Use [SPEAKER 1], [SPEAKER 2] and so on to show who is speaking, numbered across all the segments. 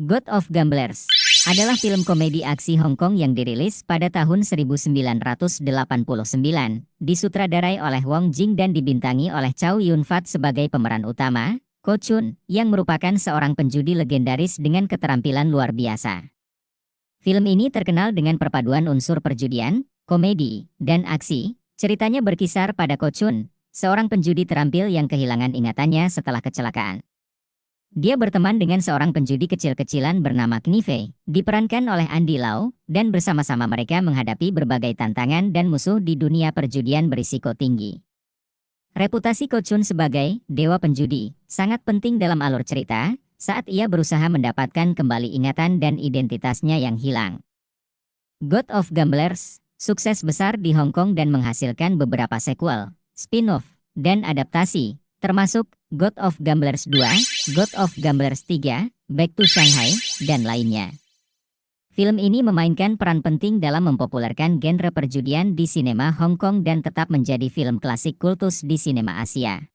[SPEAKER 1] God of Gamblers adalah film komedi aksi Hong Kong yang dirilis pada tahun 1989, disutradarai oleh Wong Jing dan dibintangi oleh Chow Yun-fat sebagai pemeran utama, Ko Chun, yang merupakan seorang penjudi legendaris dengan keterampilan luar biasa. Film ini terkenal dengan perpaduan unsur perjudian, komedi, dan aksi. Ceritanya berkisar pada Ko Chun, seorang penjudi terampil yang kehilangan ingatannya setelah kecelakaan. Dia berteman dengan seorang penjudi kecil-kecilan bernama Knife, diperankan oleh Andy Lau, dan bersama-sama mereka menghadapi berbagai tantangan dan musuh di dunia perjudian berisiko tinggi. Reputasi Ko Chun sebagai dewa penjudi sangat penting dalam alur cerita saat ia berusaha mendapatkan kembali ingatan dan identitasnya yang hilang. God of Gamblers sukses besar di Hong Kong dan menghasilkan beberapa sequel, spin-off, dan adaptasi, termasuk God of Gamblers 2, God of Gamblers 3, Back to Shanghai, dan lainnya. Film ini memainkan peran penting dalam mempopulerkan genre perjudian di sinema Hong Kong dan tetap menjadi film klasik kultus di sinema Asia.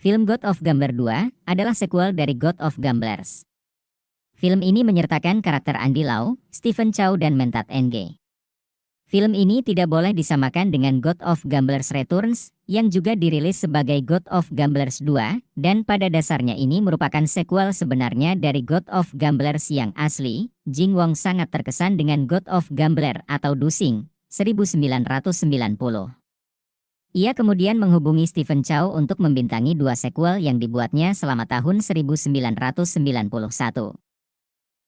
[SPEAKER 1] Film God of Gambler 2 adalah sequel dari God of Gamblers. Film ini menyertakan karakter Andy Lau, Stephen Chow dan Mentat Ng. Film ini tidak boleh disamakan dengan God of Gamblers Returns, yang juga dirilis sebagai God of Gamblers 2, dan pada dasarnya ini merupakan sequel sebenarnya dari God of Gamblers yang asli. Jing Wong sangat terkesan dengan God of Gambler atau Dusing, 1990. Ia kemudian menghubungi Stephen Chow untuk membintangi dua sequel yang dibuatnya selama tahun 1991.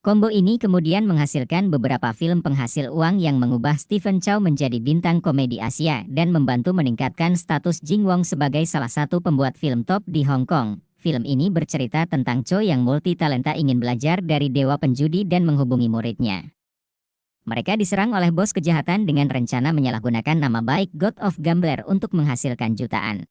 [SPEAKER 1] Kombo ini kemudian menghasilkan beberapa film penghasil uang yang mengubah Stephen Chow menjadi bintang komedi Asia dan membantu meningkatkan status Jing Wong sebagai salah satu pembuat film top di Hong Kong. Film ini bercerita tentang Chow yang multitalenta ingin belajar dari dewa penjudi dan menghubungi muridnya. Mereka diserang oleh bos kejahatan dengan rencana menyalahgunakan nama baik God of Gambler untuk menghasilkan jutaan.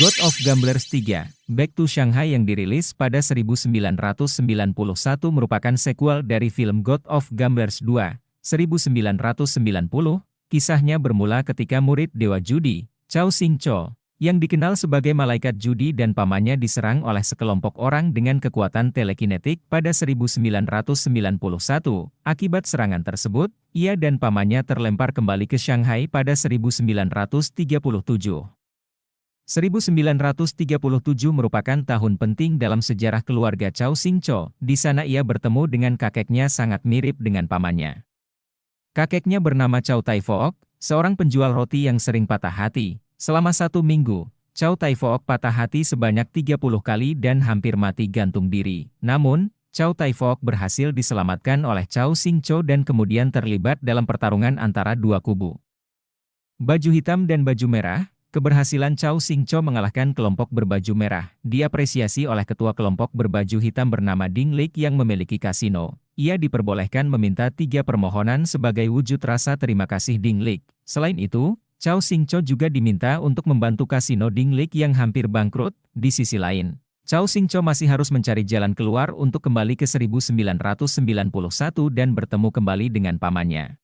[SPEAKER 2] God of Gamblers 3, Back to Shanghai yang dirilis pada 1991 merupakan sequel dari film God of Gamblers 2, 1990. Kisahnya bermula ketika murid dewa judi, Chow Sing Cho, yang dikenal sebagai malaikat judi dan pamannya diserang oleh sekelompok orang dengan kekuatan telekinetik pada 1991. Akibat serangan tersebut, ia dan pamannya terlempar kembali ke Shanghai pada 1937. 1937 merupakan tahun penting dalam sejarah keluarga Chow Sing Cho. Di sana ia bertemu dengan kakeknya sangat mirip dengan pamannya. Kakeknya bernama Chow Tai Fook, seorang penjual roti yang sering patah hati. Selama 1 minggu, Chow Tai Fook patah hati sebanyak 30 kali dan hampir mati gantung diri. Namun, Chow Tai Fook berhasil diselamatkan oleh Chow Sing Cho dan kemudian terlibat dalam pertarungan antara dua kubu. Baju hitam dan baju merah. Keberhasilan Chow Sing Cho mengalahkan kelompok berbaju merah diapresiasi oleh ketua kelompok berbaju hitam bernama Ding Lik yang memiliki kasino. Ia diperbolehkan meminta 3 permohonan sebagai wujud rasa terima kasih Ding Lik. Selain itu, Chow Sing Cho juga diminta untuk membantu kasino Ding Lik yang hampir bangkrut. Di sisi lain, Chow Sing Cho masih harus mencari jalan keluar untuk kembali ke 1991 dan bertemu kembali dengan pamannya.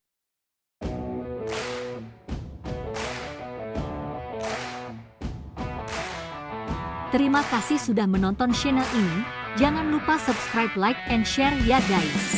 [SPEAKER 3] Terima kasih sudah menonton channel ini. Jangan lupa subscribe, like, and share ya guys.